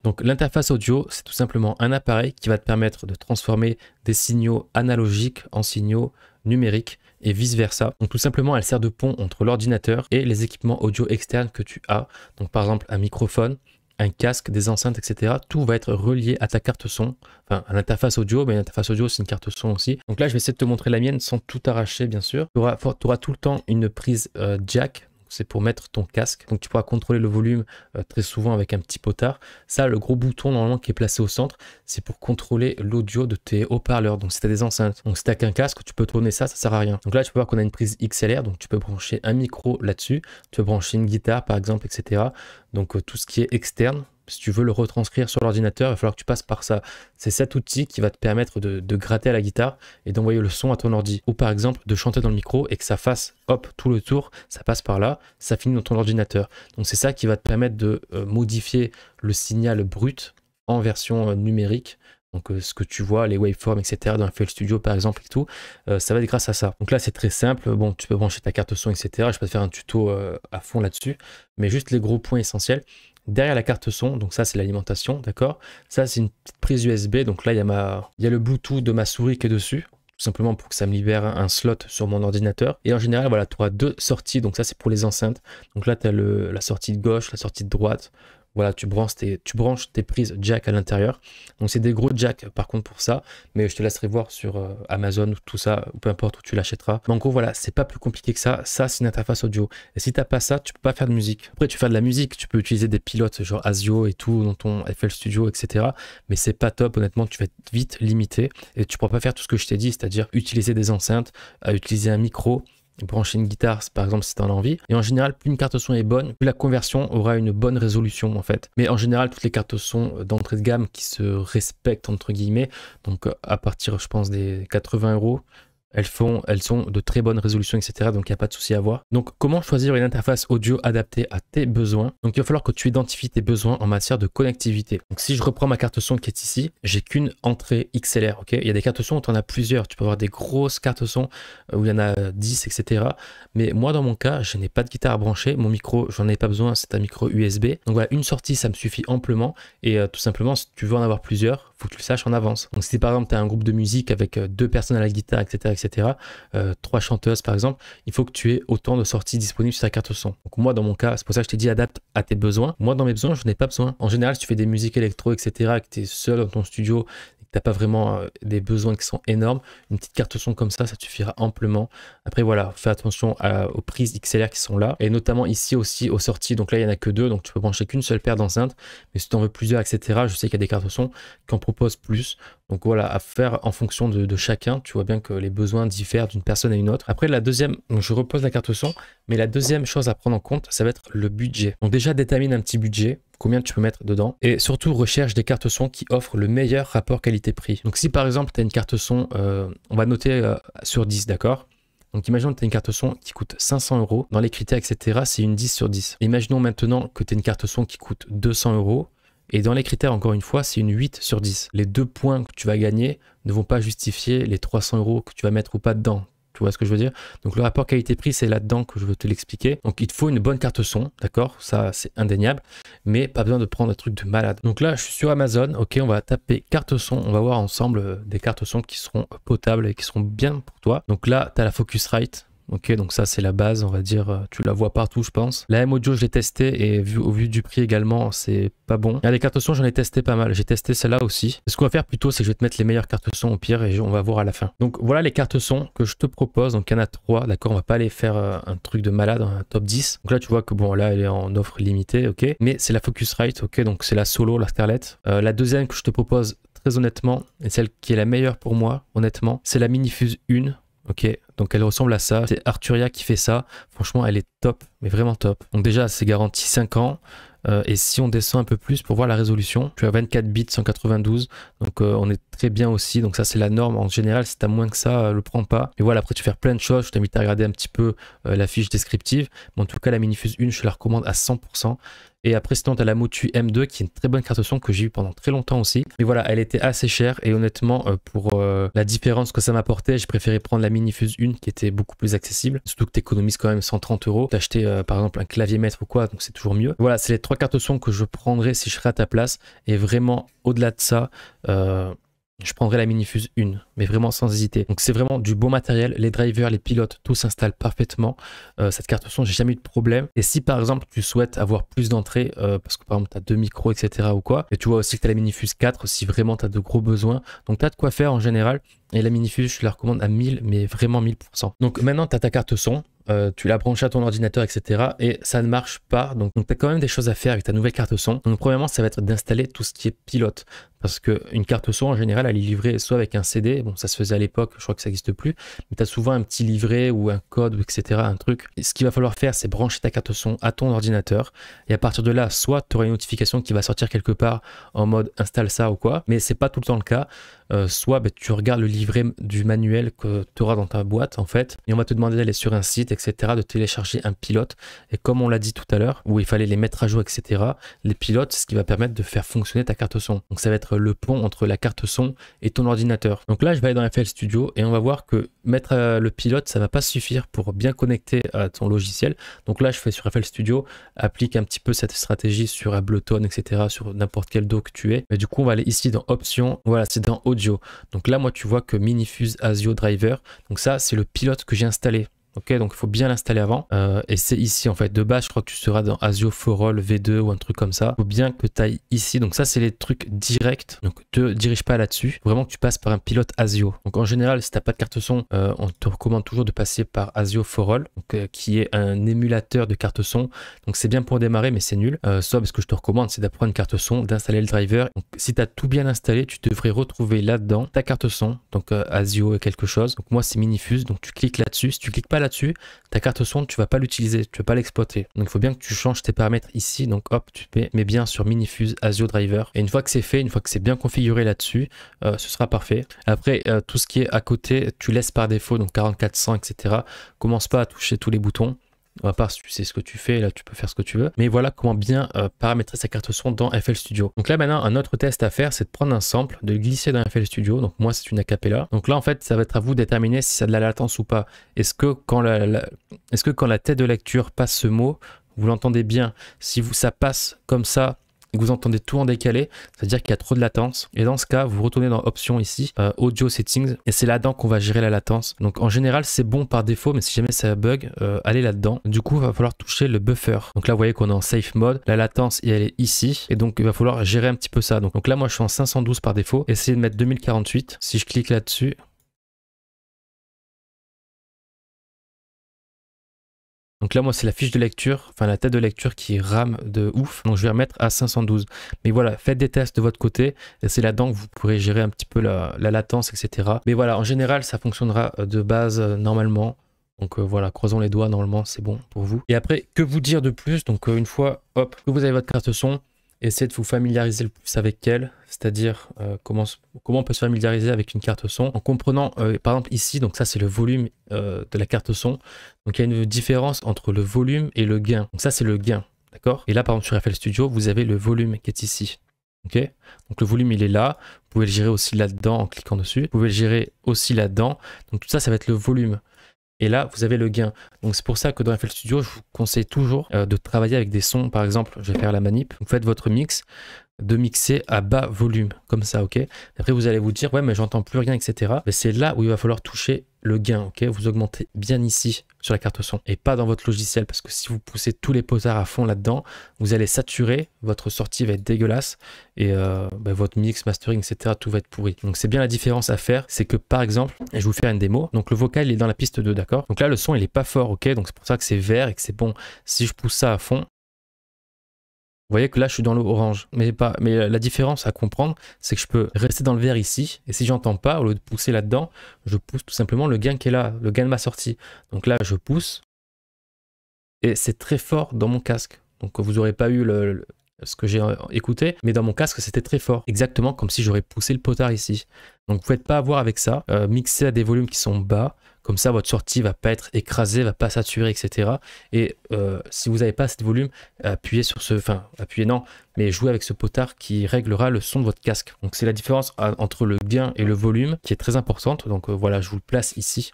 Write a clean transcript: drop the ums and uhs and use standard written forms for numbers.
Donc l'interface audio, c'est tout simplement un appareil qui va te permettre de transformer des signaux analogiques en signaux numériques et vice versa. Donc tout simplement, elle sert de pont entre l'ordinateur et les équipements audio externes que tu as. Donc par exemple un microphone, un casque, des enceintes, etc. Tout va être relié à ta carte son, enfin à l'interface audio, mais l'interface audio c'est une carte son aussi. Donc là je vais essayer de te montrer la mienne sans tout arracher bien sûr. Tu auras tout le temps une prise jack. C'est pour mettre ton casque. Donc tu pourras contrôler le volume très souvent avec un petit potard. Ça, le gros bouton normalement qui est placé au centre, c'est pour contrôler l'audio de tes haut-parleurs. Donc si tu as des enceintes. Donc si tu n'as qu'un casque, tu peux tourner ça, ça sert à rien. Donc là, tu peux voir qu'on a une prise XLR. Donc tu peux brancher un micro là-dessus. Tu peux brancher une guitare par exemple, etc. Donc tout ce qui est externe. Si tu veux le retranscrire sur l'ordinateur, il va falloir que tu passes par ça. C'est cet outil qui va te permettre de gratter à la guitare et d'envoyer le son à ton ordi. Ou par exemple, de chanter dans le micro et que ça fasse, hop, tout le tour, ça passe par là, ça finit dans ton ordinateur. Donc c'est ça qui va te permettre de modifier le signal brut en version numérique. Donc ce que tu vois, les waveforms, etc. dans FL Studio par exemple et tout, ça va être grâce à ça. Donc là c'est très simple, bon tu peux brancher ta carte son, etc. Je peux te faire un tuto à fond là-dessus, mais juste les gros points essentiels. Derrière la carte son, donc ça c'est l'alimentation, d'accord. Ça c'est une petite prise USB, donc là il y a le Bluetooth de ma souris qui est dessus, tout simplement pour que ça me libère un slot sur mon ordinateur. Et en général, voilà, tu auras deux sorties, donc ça c'est pour les enceintes. Donc là tu as la sortie de gauche, la sortie de droite. Voilà, tu branches tes prises jack à l'intérieur. Donc c'est des gros jacks par contre pour ça, mais je te laisserai voir sur Amazon ou tout ça, ou peu importe où tu l'achèteras. Mais en gros voilà, c'est pas plus compliqué que ça. Ça c'est une interface audio. Et si t'as pas ça, tu peux pas faire de musique. Après tu fais de la musique, tu peux utiliser des pilotes genre ASIO et tout dans ton FL Studio, etc. Mais c'est pas top, honnêtement, tu vas être vite limité et tu pourras pas faire tout ce que je t'ai dit, c'est-à-dire utiliser des enceintes, utiliser un micro, brancher une guitare par exemple si tu en as envie. Et en général, plus une carte son est bonne, plus la conversion aura une bonne résolution en fait. Mais en général, toutes les cartes son d'entrée de gamme qui se respectent entre guillemets, donc à partir je pense des 80 €, elles sont de très bonne résolution, etc. Donc il n'y a pas de souci à avoir. Donc comment choisir une interface audio adaptée à tes besoins? Donc il va falloir que tu identifies tes besoins en matière de connectivité. Donc si je reprends ma carte son qui est ici, j'ai qu'une entrée XLR, ok. Il y a des cartes son où tu en as plusieurs. Tu peux avoir des grosses cartes son où il y en a 10, etc. Mais moi dans mon cas, je n'ai pas de guitare à brancher. Mon micro, j'en ai pas besoin, c'est un micro USB. Donc voilà, une sortie, ça me suffit amplement. Et tout simplement, si tu veux en avoir plusieurs, faut que tu le saches en avance. Donc si par exemple tu as un groupe de musique avec deux personnes à la guitare, etc. 3 chanteuses par exemple, il faut que tu aies autant de sorties disponibles sur ta carte son. Donc moi dans mon cas, c'est pour ça que je t'ai dit adapte à tes besoins. Moi dans mes besoins, je n'ai pas besoin. En général, si tu fais des musiques électro, etc., que tu es seul dans ton studio et que tu n'as pas vraiment des besoins qui sont énormes, une petite carte son comme ça suffira amplement. Après voilà, fais attention aux prises XLR qui sont là, et notamment ici aussi aux sorties. Donc là il n'y en a que deux, donc tu peux brancher qu'une seule paire d'enceintes, mais si tu en veux plusieurs, etc., je sais qu'il y a des cartes son qui en proposent plus. Donc voilà, à faire en fonction de chacun. Tu vois bien que les besoins diffèrent d'une personne à une autre. Après la deuxième, donc je repose la carte son, mais la deuxième chose à prendre en compte, ça va être le budget. Donc déjà détermine un petit budget, combien tu peux mettre dedans, et surtout recherche des cartes son qui offrent le meilleur rapport qualité-prix. Donc si par exemple tu as une carte son, on va noter sur 10, d'accord? Donc imaginons que tu as une carte son qui coûte 500 €, dans les critères, etc., c'est une 10 sur 10. Imaginons maintenant que tu as une carte son qui coûte 200 €, et dans les critères, encore une fois, c'est une 8 sur 10. Les 2 points que tu vas gagner ne vont pas justifier les 300 € que tu vas mettre ou pas dedans. Tu vois ce que je veux dire? Donc le rapport qualité-prix, c'est là-dedans que je veux te l'expliquer. Donc il te faut une bonne carte son, d'accord? Ça, c'est indéniable, mais pas besoin de prendre un truc de malade. Donc là, je suis sur Amazon, ok, on va taper carte son, on va voir ensemble des cartes son qui seront potables et qui seront bien pour toi. Donc là, tu as la Focusrite. Ok, donc ça c'est la base, on va dire, tu la vois partout je pense. La M-Audio je l'ai testé et au vu du prix également, c'est pas bon. Il y a des cartes son, j'en ai testé pas mal, j'ai testé celle-là aussi. Ce qu'on va faire plutôt, c'est que je vais te mettre les meilleures cartes son au pire et on va voir à la fin. Donc voilà les cartes son que je te propose, donc il y en a 3, d'accord, on va pas aller faire un truc de malade, un top 10. Donc là tu vois que bon là elle est en offre limitée, ok, mais c'est la Focusrite, ok, donc c'est la Solo, la Scarlett. La deuxième que je te propose très honnêtement, et celle qui est la meilleure pour moi, honnêtement, c'est la Minifuse 1. Ok, donc elle ressemble à ça. C'est Arturia qui fait ça. Franchement, elle est top, mais vraiment top. Donc déjà, c'est garanti 5 ans. Et si on descend un peu plus pour voir la résolution, tu as 24 bits 192. Donc on est très bien aussi. Donc ça, c'est la norme. En général, si tu as moins que ça, le prends pas. Et voilà, après, tu fais plein de choses. Je t'invite à regarder un petit peu la fiche descriptive. Mais en tout cas, la Minifuse 1, je la recommande à 100%. Et après, sinon, tu as la Motu M2 qui est une très bonne carte son que j'ai eu pendant très longtemps aussi. Mais voilà, elle était assez chère et honnêtement, pour la différence que ça m'apportait, j'ai préféré prendre la Minifuse 1 qui était beaucoup plus accessible. Surtout que tu économises quand même 130 €. T'acheter par exemple un clavier maître ou quoi, donc c'est toujours mieux. Voilà, c'est les 3 cartes son que je prendrais si je serais à ta place. Et vraiment, au-delà de ça, je prendrais la Minifuse 1, mais vraiment sans hésiter. Donc c'est vraiment du bon matériel, les drivers, les pilotes, tout s'installe parfaitement. Cette carte son, j'ai jamais eu de problème. Et si par exemple tu souhaites avoir plus d'entrées, parce que par exemple tu as 2 micros, etc. ou quoi, et tu vois aussi que tu as la Minifuse 4 si vraiment tu as de gros besoins. Donc tu as de quoi faire en général. Et la Minifuse, je la recommande à 1000, mais vraiment 1000%. Donc maintenant tu as ta carte son. Tu la branches à ton ordinateur, etc. Et ça ne marche pas. Donc tu as quand même des choses à faire avec ta nouvelle carte son. Donc premièrement, ça va être d'installer tout ce qui est pilote. Parce qu'une carte son, en général, elle est livrée soit avec un CD. Bon, ça se faisait à l'époque, je crois que ça n'existe plus. Mais tu as souvent un petit livret ou un code, etc. Un truc. Et ce qu'il va falloir faire, c'est brancher ta carte son à ton ordinateur. Et à partir de là, soit tu auras une notification qui va sortir quelque part en mode installe ça ou quoi. Mais c'est pas tout le temps le cas. Soit tu regardes le livret du manuel que tu auras dans ta boîte en fait, et on va te demander d'aller sur un site, etc., de télécharger un pilote. Et comme on l'a dit tout à l'heure, où il fallait les mettre à jour, etc., les pilotes, c'est ce qui va permettre de faire fonctionner ta carte son. Donc ça va être le pont entre la carte son et ton ordinateur. Donc là, je vais aller dans FL Studio et on va voir que mettre le pilote, ça va pas suffire pour bien connecter à ton logiciel. Donc là, je fais sur FL Studio, applique un petit peu cette stratégie sur Ableton, etc., sur n'importe quel dos que tu es. Mais du coup, on va aller ici dans Options. Voilà, c'est dans Audio. Donc là, moi, tu vois que Minifuse ASIO Driver. Donc ça, c'est le pilote que j'ai installé. Ok, donc il faut bien l'installer avant. Et c'est ici en fait. De base, je crois que tu seras dans ASIO For All V2 ou un truc comme ça. Il faut bien que tu ailles ici. Donc ça, c'est les trucs directs. Donc te dirige pas là-dessus. Vraiment que tu passes par un pilote ASIO. Donc en général, si tu n'as pas de carte son, on te recommande toujours de passer par ASIO For All, donc, qui est un émulateur de carte son. Donc c'est bien pour démarrer, mais c'est nul. Soit ce que je te recommande, c'est d'apprendre une carte son, d'installer le driver. Donc si tu as tout bien installé, tu devrais retrouver là-dedans ta carte son. Donc ASIO et quelque chose. Donc moi, c'est Minifuse. Donc tu cliques là-dessus. Si tu cliques pas là-dessus, ta carte son, tu vas pas l'utiliser, tu vas pas l'exploiter. Donc il faut bien que tu changes tes paramètres ici. Donc hop, tu mets bien sur Minifuse ASIO Driver. Et une fois que c'est fait, une fois que c'est bien configuré là-dessus, ce sera parfait. Après, tout ce qui est à côté, tu laisses par défaut, donc 4400, etc. Commence pas à toucher tous les boutons. À part si tu sais ce que tu fais, là tu peux faire ce que tu veux. Mais voilà comment bien paramétrer sa carte son dans FL Studio. Donc là maintenant, un autre test à faire, c'est de prendre un sample, de le glisser dans FL Studio. Donc moi c'est une acapella. Donc là en fait, ça va être à vous de déterminer si ça a de la latence ou pas. Est-ce que quand la tête de lecture passe ce mot, vous l'entendez bien? Si ça passe comme ça, et que vous entendez tout en décalé, c'est-à-dire qu'il y a trop de latence. Et dans ce cas, vous retournez dans Options ici, Audio Settings, et c'est là-dedans qu'on va gérer la latence. Donc en général, c'est bon par défaut, mais si jamais ça bug, allez là-dedans. Du coup, il va falloir toucher le buffer. Donc là, vous voyez qu'on est en Safe Mode, la latence, elle est ici, et donc il va falloir gérer un petit peu ça. Donc là, moi, je suis en 512 par défaut. Essayez de mettre 2048. Si je clique là-dessus, donc là, moi, c'est la fiche de lecture, enfin la tête de lecture qui rame de ouf. Donc je vais remettre à 512. Mais voilà, faites des tests de votre côté. Et c'est là-dedans que vous pourrez gérer un petit peu la latence, etc. Mais voilà, en général, ça fonctionnera de base normalement. Donc voilà, croisons les doigts, normalement, c'est bon pour vous. Et après, que vous dire de plus? Donc une fois, hop, que vous avez votre carte son, essayez de vous familiariser le plus avec elle, c'est-à-dire comment on peut se familiariser avec une carte son en comprenant, par exemple ici, donc ça c'est le volume de la carte son, donc il y a une différence entre le volume et le gain, donc ça c'est le gain, d'accord? Et là par exemple sur FL Studio, vous avez le volume qui est ici, ok? Donc le volume il est là, vous pouvez le gérer aussi là-dedans en cliquant dessus, vous pouvez le gérer aussi là-dedans, donc tout ça, ça va être le volume. Et là, vous avez le gain. Donc c'est pour ça que dans FL Studio, je vous conseille toujours de travailler avec des sons. Par exemple, je vais faire la manip. Vous faites votre mix, de mixer à bas volume, comme ça, ok? Après, vous allez vous dire, ouais, mais j'entends plus rien, etc. Mais c'est là où il va falloir toucher le gain, ok? Vous augmentez bien ici sur la carte son et pas dans votre logiciel, parce que si vous poussez tous les potards à fond là-dedans, vous allez saturer, votre sortie va être dégueulasse et votre mix, mastering, etc. tout va être pourri. Donc c'est bien la différence à faire, c'est que par exemple, et je vais vous faire une démo, donc le vocal il est dans la piste 2, d'accord? Donc là le son il est pas fort, ok? Donc c'est pour ça que c'est vert et que c'est bon. Si je pousse ça à fond, vous voyez que là, je suis dans l'orange. Mais la différence à comprendre, c'est que je peux rester dans le vert ici. Et si j'entends pas, au lieu de pousser là-dedans, je pousse tout simplement le gain qui est là, le gain de ma sortie. Donc là, je pousse. Et c'est très fort dans mon casque. Donc vous n'aurez pas eu ce que j'ai écouté. Mais dans mon casque, c'était très fort. Exactement comme si j'aurais poussé le potard ici. Donc vous ne faites pas avoir avec ça. Mixer à des volumes qui sont bas. Comme ça, votre sortie va pas être écrasée, va pas saturer, etc. Et si vous n'avez pas assez de volume, appuyez sur ce... Enfin, appuyez non, mais jouez avec ce potard qui réglera le son de votre casque. Donc c'est la différence entre le gain et le volume qui est très importante. Donc voilà, je vous le place ici